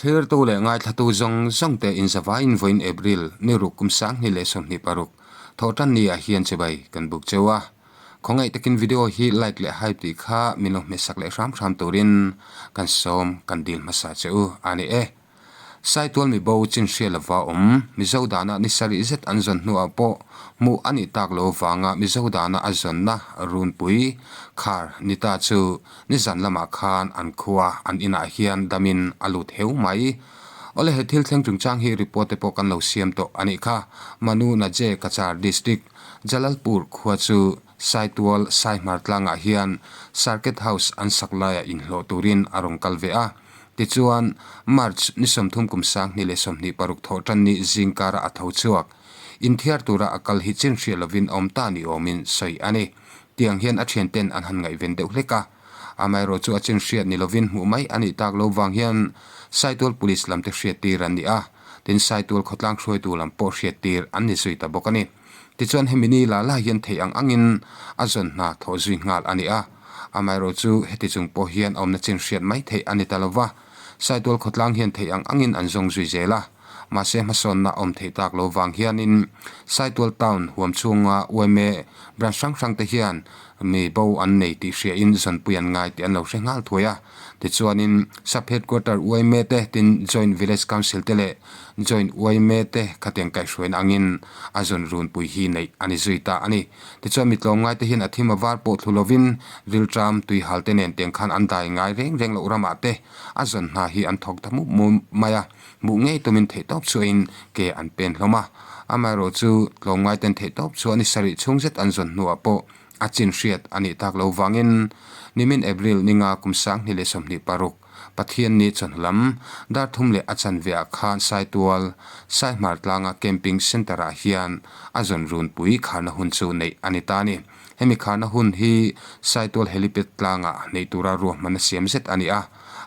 clear to le ngai thatu zong te in savain voin April ni rukum sang ni lesson ni paruk thotan ni a hian chebai kan buk chewa khongai takin video hi like le hype ti kha mino mesak le ram turin kan som kan dil masa cheu ani Saitual mi bo Chinhriat lawa mi zodana ni sari zet anzon nu apo mu ani tak lo wanga mi zodana azon na run pui khar ni ta chu ni zan lama khan an khuwa an ina hian damin alut heu mai ole he thil thleng chungchang hi report te po kan lo siam to ani kha manu na je kachar district Jalalpur khuwa chu Saitual Saihmar tlanga hian circuit house an saklaya in hlo turin arong kalve a tichuan March ni somthum kumsang ni le somni paruk thotan ni jingkara atho chuak inthiar tura akal hi Chinhriat lovin omta ni omin soi ani tiang hian a thian ten an han ngai ven deuh hleka amai ro chu a Chinhriat ni lovin hmu mai ani tak lo wang hian Saitual police lam te hriat tir an ni a tin Saitual khotlang hruai tu lam po hriat tir an ni sui ta bokani tichuan hemini la hian thei angin azon na tho zui ngal ani a amai ro chu heti chung po hian omna Chinhriat mai thei ani talova Saitual khotlang hian thei angin an zong zui zela mase mason na om thei tak lo wang hian in Saitual town huam chunga weme bran sang te hian mi bo an nei ti hria in zon puyan ngai ti an lo hrengal thoya tichuan in sub headquarter weme te tin joint village council te le joint weme te khateng kai hruin angin azon run pui hi nei ani zuita ani tichuan mitlom ngai te hian athima war po thulovin riltram tui halte nen teng khan an dai ngai reng lo rama te azon na hi an thok tamu maya mu ngei tumin thei top chuin ke an pen hloma amaro chu tlongai ten thei top chu ani sari chungzet an zon nu apo a Chinhriat ani tak lo wangin nimin April ninga kumsang ni le somni paruk pathian ni chonlam dar thum le achan vea khan Saitual Saihmar tlanga camping center a hian azon run pui khana hun chu nei anitani hemi khana hun hi Saitual helipad tlanga nei tura ro man siam zet ani a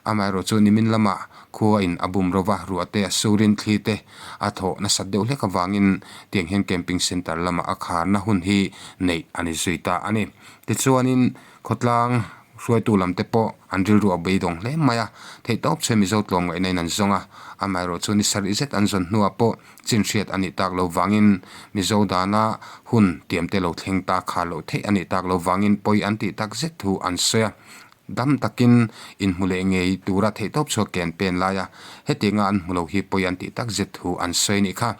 amai ro chu nimin lama khuwa in abum rowa ruate surin thlite atho na sadeu le ka wangin tiang hen camping center lama akhar na hun hi nei ani zuita ani tichuanin khotlang hruai tu lam te po andril ru abei dong le maya thei top chemi zo tlong ngai nei nan zonga amai ro chu ni sari zet an zon hnuwa po Chinhriat ani tak lo wangin mi zo dana hun tiam te lo thleng ta kha lo the ani tak lo wangin poi anti tak zet thu an soya dam takin in hmule ngei tura thei top cho ken pen laya hetinga an hmulo hi poyanti tak zet hu an soini kha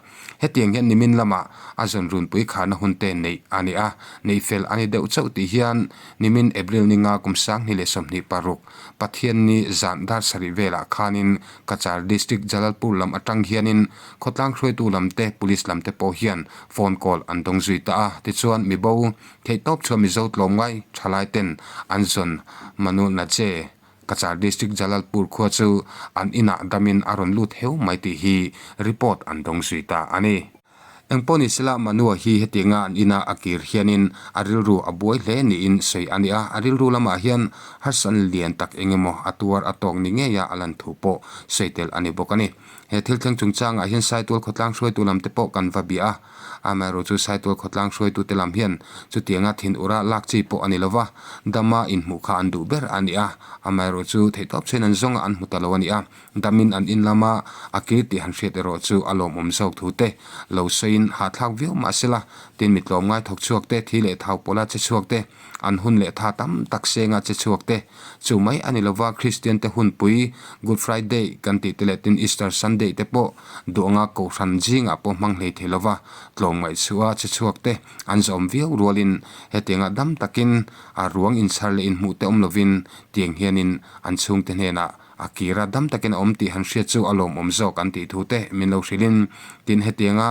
hetiang hian nimin lama azon run pui khana hunte nei ani a nei fel ani deuh chau ti hian nimin April ninga kumsang ni le somni paruk pathian ni zandar sari vela khanin kachar district Jalalpur lam atang hianin khotlang hruai tu lamte police lamte po hian phone call an dong zui ta a tichuan mi bo thei top cho mi zo tlom ngai thalai ten anzon manu na che kachar district Jalalpur khuwa chu an ina damin aron lut heu mai ti hi report an dong zui ta ani engponi sila manua hi hetinga an ina akir hianin arilru abuai hle ni in sei ania arilru lama hian harsan lian tak engemo atuar atong ni nge ya alan thupo seitel ani bokani he thil thleng chungchang a hian Saitual khotlang hruai tu lam te po kan va bia amaro chu Saitual khotlang hruai tu te lam hian chu tianga thin ura lak chi po ani lova dama in hmu kha an du ber ania amaro chu thei top chen an zonga an hmutalo ania damin an in lama akir ti han hriat ero chu alom zok thu te lo sein ha thak view ma sela tin mitlom ngai thok chuak te thi le thau pola che chuak te an hun le tha tam tak senga che chuak te chu mai ani lova Christian te hun pui Good Friday kan ti te le tin Easter Sunday te po donga ko ran jinga po mang hle thelova tlom ngai chuwa che chuak te an zom view rolin hetenga dam takin a ruang in char le in hmu te lovin tiang hianin an chung te hena akira dam takin omti han hria chu alom zok an ti thu te min lo hrilin tin hetinga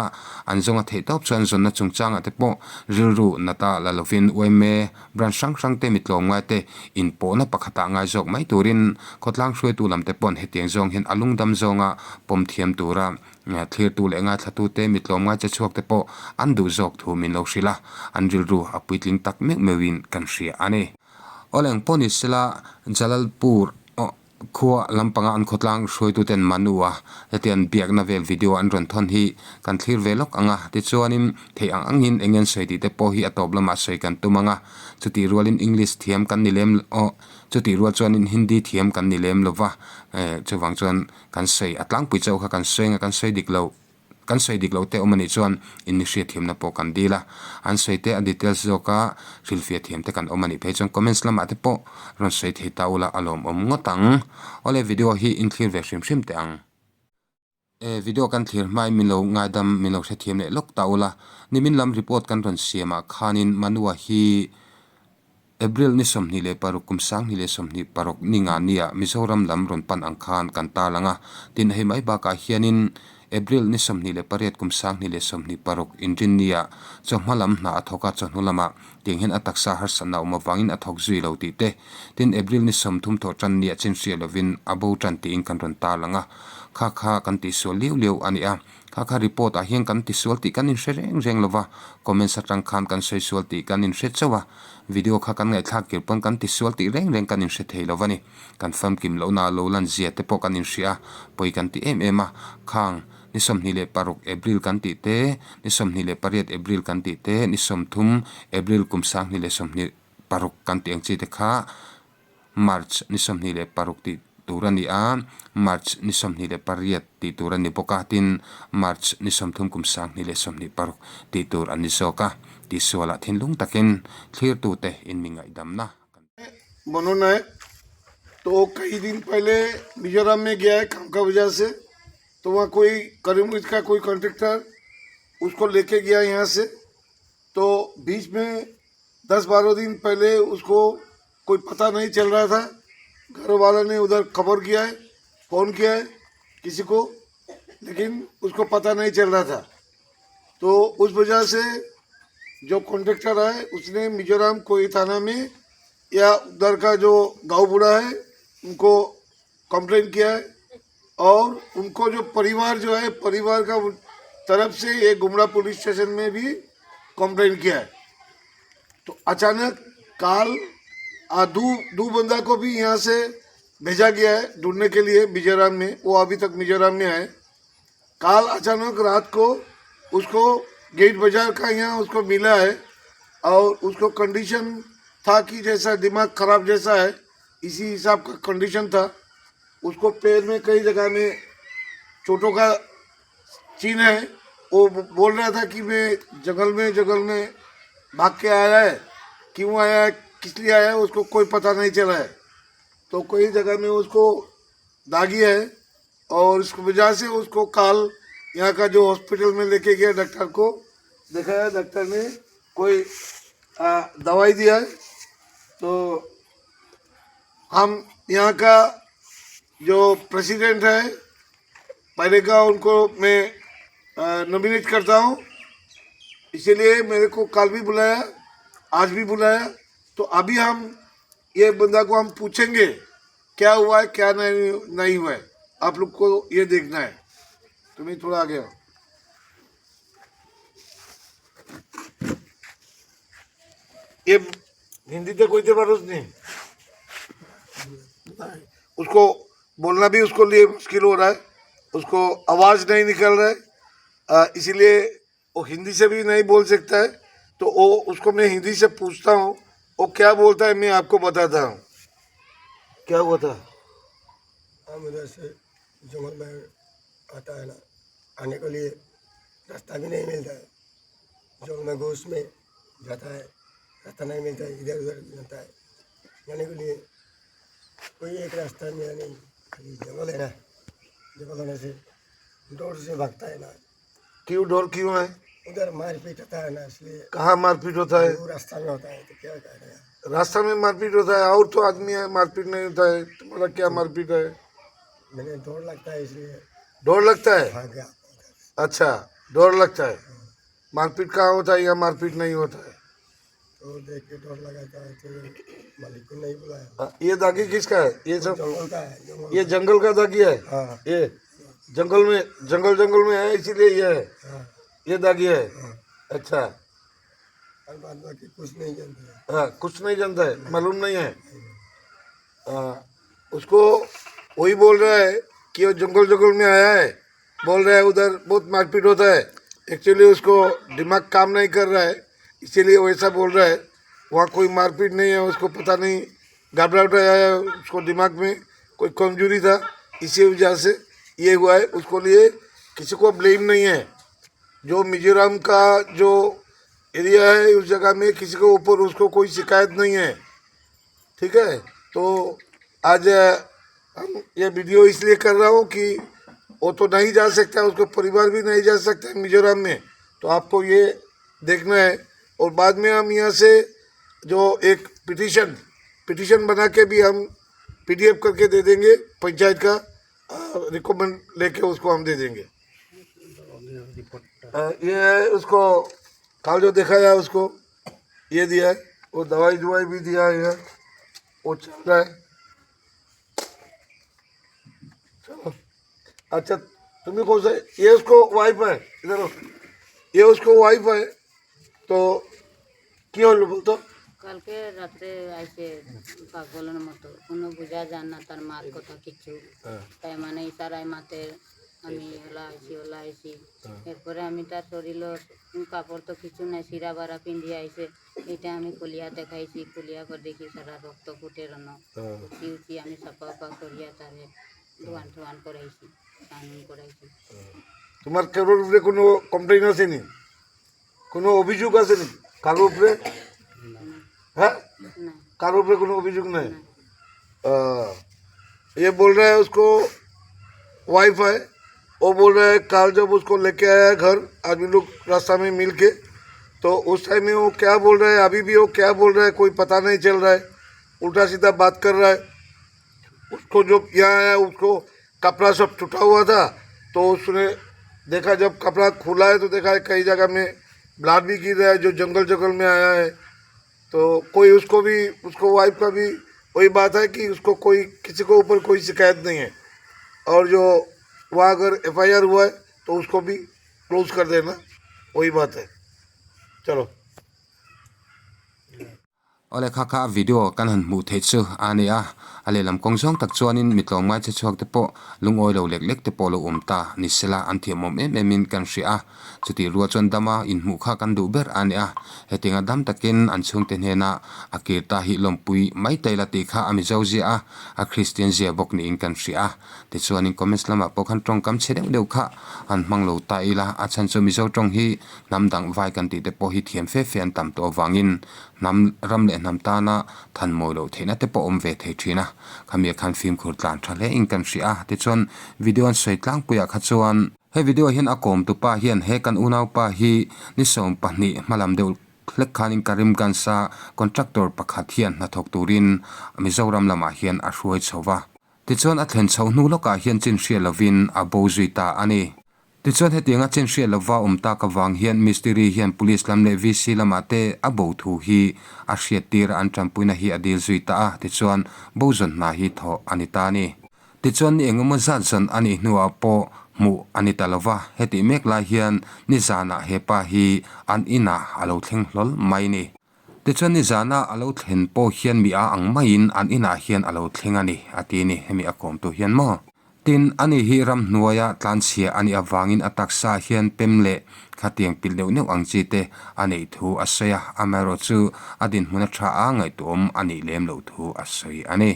an zonga thei top chuan zon na chungchang ate po rilru nata la lovin weme bran sang te mitlom ngai te in po na pakhata ngai zok mai turin khotlang hruai tu lam te pon hetiang zong hin alung dam zonga pom thiam tura thlir tu le nga thatu te mitlom ngai che chuak te po an du zok thu min lo hrila an rilru apuitling tak mek mewin kan hria ani oleng poni sila Jalalpur khua lampanga an khotlang hroi tu ten manua hetian biak na vel video an ron thon hi kan thlir velok anga ti chuanin thei angin engen sei ti te po hi atop lama sei kan tumanga chuti rualin english thiam kan nilem o chuti rual chuanin hindi thiam kan nilem lova chuwang chuan kan sei atlang pui chau kha kan senga kan sei diklo kan sei diklo te omani chuan in ni hria thiam na po kan dila an sei te a details zoka rilfia thiam te kan omani pe chon comments lama te po ron sei thei taula alom ngotang ole video hi in clear ve hrim te ang video kan thlir mai milo ngaidam milo hre thiam le lok taula nimin lam report kan ron siama khanin manua hi April ni somni le paruk kumsang ni le somni paruk ni nga nia Mizoram lam ron pan angkhan kan talanga tin hei mai ba ka hianin April ni somni le pariat kumsang ni le somni paruk injin nia chongmalam na athoka chonulama tinghen ataksa har sana uma wangin athok zui lo ti te tin April ni somthum tho tran nia chinhriat lovin abo tran ti in kan ron talanga kha kan ti so liu ania kha report a hian kan ti sol ti kan in reng lova comment satang khan kan sei sol ti kan in hre chawa video kha kan ngai thak kir pon kan ti sol ti reng kan in hre thei lovani kan fam kim lo na lo lan zia te po kan in hria poi kan ti ema khang ni som ni le paruk April kan ti te ni som ni le pariat April kan ti te ni som thum April kumsang ni le som ni paruk kan ti ang chi te kha March ni som ni le paruk ti turani a March ni som ni le pariat ti turani pokatin March ni som thum kumsang ni le som ni paruk ti tur ani soka ti sola thinlung takin clear tu te in mingai damna मनोन है तो कई दिन पहले मिजोरम में गया है काम का वजह से तो वहाँ कोई करीमगंज का कोई कॉन्ट्रैक्टर उसको लेके गया यहाँ से तो बीच में 10-12 दिन पहले उसको कोई पता नहीं चल रहा था घर वालों ने उधर खबर किया है फ़ोन किया है किसी को लेकिन उसको पता नहीं चल रहा था तो उस वजह से जो कॉन्ट्रैक्टर है उसने मिजोरम कोई थाना में या उधर का जो गांव बूढ़ा है उनको कंप्लेंट किया है और उनको जो परिवार है परिवार का तरफ से ये गुमड़ा पुलिस स्टेशन में भी कंप्लेंट किया है तो अचानक काल दो बंदा को भी यहाँ से भेजा गया है ढूंढने के लिए मिजोरम में वो अभी तक मिजोरम में है काल अचानक रात को उसको गेट बाजार का यहाँ उसको मिला है और उसको कंडीशन था कि जैसा दिमाग खराब जैसा है इसी हिसाब का कंडीशन था उसको पैर में कई जगह में चोटों का चिन्ह है वो बोल रहा था कि मैं जंगल में भाग के आया है क्यों आया है किस लिए आया है उसको कोई पता नहीं चला है तो कई जगह में उसको दागी है और इस वजह से उसको काल यहाँ का जो हॉस्पिटल में लेके गया डॉक्टर को दिखाया डॉक्टर ने कोई दवाई दिया है तो हम यहाँ का जो प्रेसिडेंट है पहले का उनको मैं नॉमिनेट करता हूँ इसीलिए मेरे को कल भी बुलाया आज भी बुलाया तो अभी हम ये बंदा को हम पूछेंगे क्या हुआ है क्या नहीं हुआ है आप लोग को ये देखना है तुम्हें थोड़ा आगे आओ ये हिंदी तो कोई बार नहीं उसको बोलना भी उसको लिए मुश्किल हो रहा है उसको आवाज़ नहीं निकल रहा है इसीलिए वो हिंदी से भी नहीं बोल सकता है तो वो उसको मैं हिंदी से पूछता हूँ वो क्या बोलता है मैं आपको बताता हूँ क्या हुआ था हम उधर से जंगल में आता है ना आने के लिए रास्ता भी नहीं मिलता है जंगल में घूस में जाता है रास्ता नहीं मिलता है इधर उधर जाता है जाने के लिए कोई एक रास्ता मिला नहीं खाली जंगल है ना जंगल होने से डोर से भागता है ना क्यों डर क्यों है उधर मारपीट होता है ना इसलिए कहाँ मारपीट होता है वो रास्ता में होता है तो क्या कह रहे हैं रास्ता में मारपीट होता है और तो आदमी है मारपीट नहीं होता है तुम्हारा क्या मारपीट है मैंने डर लगता है इसलिए डर लगता है भाग गया अच्छा डर लगता है मारपीट कहाँ होता है या मारपीट नहीं होता है तो देख के डर लगाता है तो मालिक को नहीं बुलाया ये दागी किसका है ये सब जंगल का है ये जंगल का दागी है हाँ ये जंगल में है इसीलिए ये है हाँ ये दागी है हाँ अच्छा और बाद बाकी कुछ नहीं जानते हैं हाँ कुछ नहीं जानता है मालूम नहीं है उसको वही बोल रहा है कि वो जंगल जंगल में आया है, बोल रहा है उधर बहुत मारपीट होता है। एक्चुअली उसको दिमाग काम नहीं कर रहा है, इसीलिए वैसा बोल रहा है। वहाँ कोई मारपीट नहीं है, उसको पता नहीं घबराहट आया है, उसको दिमाग में कोई कमजोरी था, इसी वजह से ये हुआ है। उसको लिए किसी को ब्लेम नहीं है। जो मिजोरम का जो एरिया है उस जगह में किसी के ऊपर उसको कोई शिकायत नहीं है, ठीक है। तो आज हम ये वीडियो इसलिए कर रहा हूँ कि वो तो नहीं जा सकता, उसका परिवार भी नहीं जा सकता मिजोरम में, तो आपको ये देखना है। और बाद में हम यहाँ से जो एक पिटीशन बना के भी हम PDF करके दे देंगे, पंचायत का रिकमेंड लेके उसको हम दे देंगे। ये है उसको कल जो दिखाया उसको ये दिया है, वो दवाई भी दिया है, वो चल रहा है। चलो अच्छा, तुम्हें कौन सा, ये उसको वाइफ है, इधर ये उसको वाइफ है। तो क्यों बोलतो কালকে রাত্রে আইসে পাগলের মতো, কোনো বোঝা যায় না তার মার কথা কিছু, তাই মানে ইশারায় মাতে আমি ওলা আইসি। এরপরে আমি তার শরীরের কাপড় তো কিছু নাই, সিরা বারা পিন্ধি আইসে, এটা আমি কুলিয়া দেখাইছি, কুলিয়া করে দেখি সারা রক্ত ফুটে রন, উঠি আমি সাপা করিয়া তারে ধোয়ান করাইছি, স্নান করাইছি। তোমার কারোর উপরে কোনো কমপ্লেন আসেনি, কোনো অভিযোগ আসেনি কারোর উপরে? हाँ, कारों पे कोई अभियोग नहीं। ये बोल रहा है उसको वाइफ है, वो बोल रहा है कल जब उसको लेके आया घर, आदमी लोग रास्ता में मिल के, तो उस टाइम में वो क्या बोल रहा है, अभी भी वो क्या बोल रहा है कोई पता नहीं चल रहा है, उल्टा सीधा बात कर रहा है। उसको जब यहाँ आया उसको कपड़ा सब टूटा हुआ था, तो उसने देखा, जब कपड़ा खुला है तो देखा है कई जगह में ब्लड भी गिर रहा है, जो जंगल में आया है। तो कोई उसको वाइफ का भी वही बात है कि उसको कोई किसी को ऊपर कोई शिकायत नहीं है, और जो वहाँ अगर FIR हुआ है तो उसको भी क्लोज कर देना, वही बात है। चलो ole kha video kan han mu the chu ania ale lam kong jong tak chuanin mitlong mai che chuak te po lungoi lo lek te po lo umta nisela an thiamom min kan ria chuti ruwa chon dama in mu kha kan du ber ania hetinga dam takin an chung te hena akirta hi lompui mai taila ti kha ami zawzia a christian zia bok ni in kan ria te chuanin comments lama po khan tong kam chedeu deu kha an manglo ta ila a chan chu mi zo tong hi namdang vai kan ti te po hi thiam fe an tam to wangin nam ram le nam ta na than moi lo theina te po om ve thei thina khamia khan film khur tlan thale in kan ria te chon video an soi tlangpui a kha chuan he video hian akom tu pa hian he kan unau pa hi ni som pahni malam deu lek khanin karim gansa contractor pakhat hian na thok turin mizoram lama hian a hruai chowa ti chon a thlen chho nu loka hian Chinhriat lovin a bozuita ani ti chon hetinga Chinhriat lova umta ka wang hian mystery hian police lam le VC lama te a bo thu hi a hriat tir an trampuina hi adil zuita a ti chon bozon na hi tho anita ni ti chon ni engemaw zat zon ani hnuwa po hmuh ani talova heti mek la hian ni zana hepa hi an ina alo thleng hlol mai ni ti chon ni zana alo thlen po hian mi a ang main an ina hian alo thlengani ati ni hemi akom tu hian mo tin ani hi ram hnuaya tlan chhia ani awangin ataksa hian pemle khatiang pildeu neu angchi te ani thu asaya amaro chu adin hmuna tha a ngai tom ani lem lo thu asai ani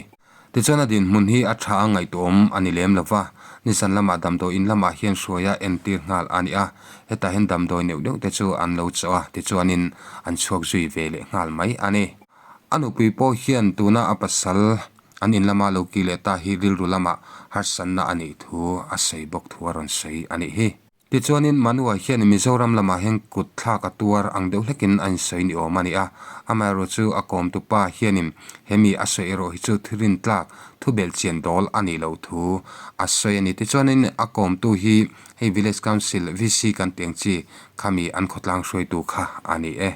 ti chon adin hmun hi a tha a ngai tom ani lem lova nisan lama damdo in lama hian hruaya entir ngal ani a heta hen damdo neu deu te chu an lo chawa ti chuanin an chuak zui vele ngal mai ani anu pui po hian tuna apasal an in lama lo ki le ta hi rilru lama harsan na ani thu asai bok thuaron sei ani hi ti chuanin manua hian mizoram lama hen kut thla ka tuar ang deuh hlekin an sei ni o mani a amaro chu akom tu pa hianin hemi asai ro hi chu thirin tlak thubel chen dol ani lo thu asai ani ti chuanin akom tu hi hei village council VC kan tengchi khami an khotlang hroi tu kha ani e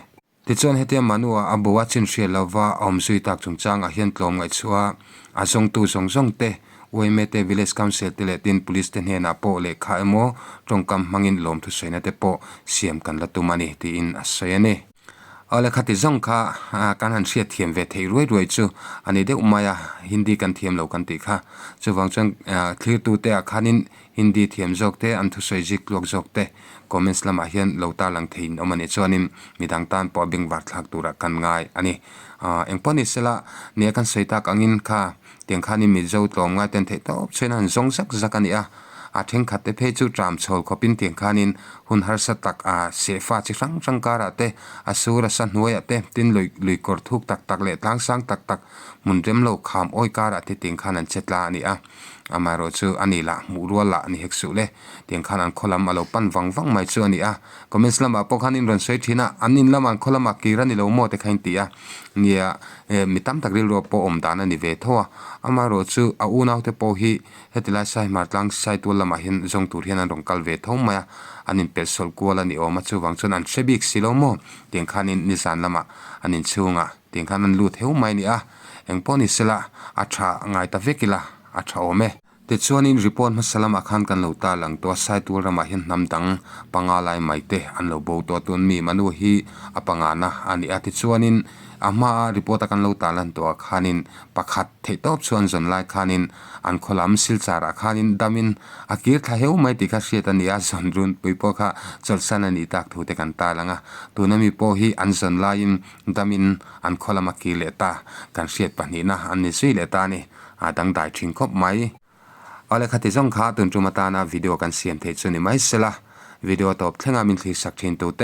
ti chuan hetia manua abuwa Chinhriat lova omzui tak chungchang a hian tlom ngai chua a zong tu zong te Waimete village council tele tin police ten hena po le kha emo tongkam mangin lom thu soina te po siam kan latumani ti in asayane เอาเลยคัติจ่องค่ะการหันเสียเทียมเวทีรวยๆจูอันนี้เด็กอุมายาฮินดีกันเทียมเหล่ากันติค่ะจูวังจังคลีตูเตะคันินฮินดีเทียมจอกเตอันทุสอยจิกลวกจอกเตคอมเมนต์ละมาเฮียนเหล่าตาลังทินอมันเอชวนินมีดังตานปอบิงวัดหลักตุระกันง่ายอันนี้เอ็งปอนิสละเนี่ยกันใส่ตากอังินค่ะเตียงคันินมีเจ้าตอมง่ายเต็นเทตอบเช่นนั้นจงสักจักอันนี้เทงขัดเตเพจูตรามโชลขบินเตียงคานินหุนฮาร์สตักเสฟ้าจิรังการะเตสูรสันหวยเตตินลุยกอดทุกตักเละทางสังตักมุนเร็มโลขามอ้อยการะเตเตียงคานันเช็ดลานี่อามาโรจูอันนี้ละมูรัวละนี่เฮกสุเลเตียงคานันคอลัมอโลปันวังไม่จูอันนี้คอมเมนต์ละมาปกานินรันสวยทีน่ะอันนี้ละมันคอลัมกีรันนี่โลโมเตขันตีเนี่ยมิตามตักเรือปอมดานันนี่เวทัวอามาโรจูอูนาวเตปอฮีเฮติลาไซมาตังไซตัวละมาเห็นจงตูเรียนอันรงกัลเวทงมาอันนี้เป็นส่วนกัวละนี่ออกมาชูวังชนอันเชบิกสิโลโมเตียงคานินนิสานละมาอันนี้ชูงเตียงคานันลูดเฮวไม่นี่เอ็งปอนิสละอัชาไงตาเวกิละอัชาโอเมแต่ชวนนี้รีพอร์ตมาสลามอาคารกันเหล่าตาหลังตัวไซตัวละมาเห็นนำดังปังอะไรไม่เตอันเหล่าโบตัวตุนมีมนุษย์ปังานะอันนี้ติชวนนี้มารีพอร์ตกันเหล่าตาลันตัวขานินปักขัดเทตอบชวนจนไล่ขานินอันคอลัมสิลจาระขานินดามินอากิร์ทาเฮวไม่ติดกับเสียตันยาจนรุนปุยปอกะจดสันนิตักถูกเตกันตาลังตัวนั้นมีโพฮีอันจนไล่ดามินอันคอลัมกิเลตากันเสียปนินะอันนี้สิเลตานี่ดังได้ทิ้งคบไหมเอาเลยคัติจ่องขาตุนจุมาตานาวิดีโอกันเสียมเทจุนี่ไม่เสละวิดีโอตอบเทงามินทีสักทิ้งตัวเต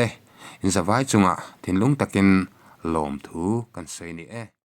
อินสบายจุงทินลุงตะกินลมทูกันสวยนี่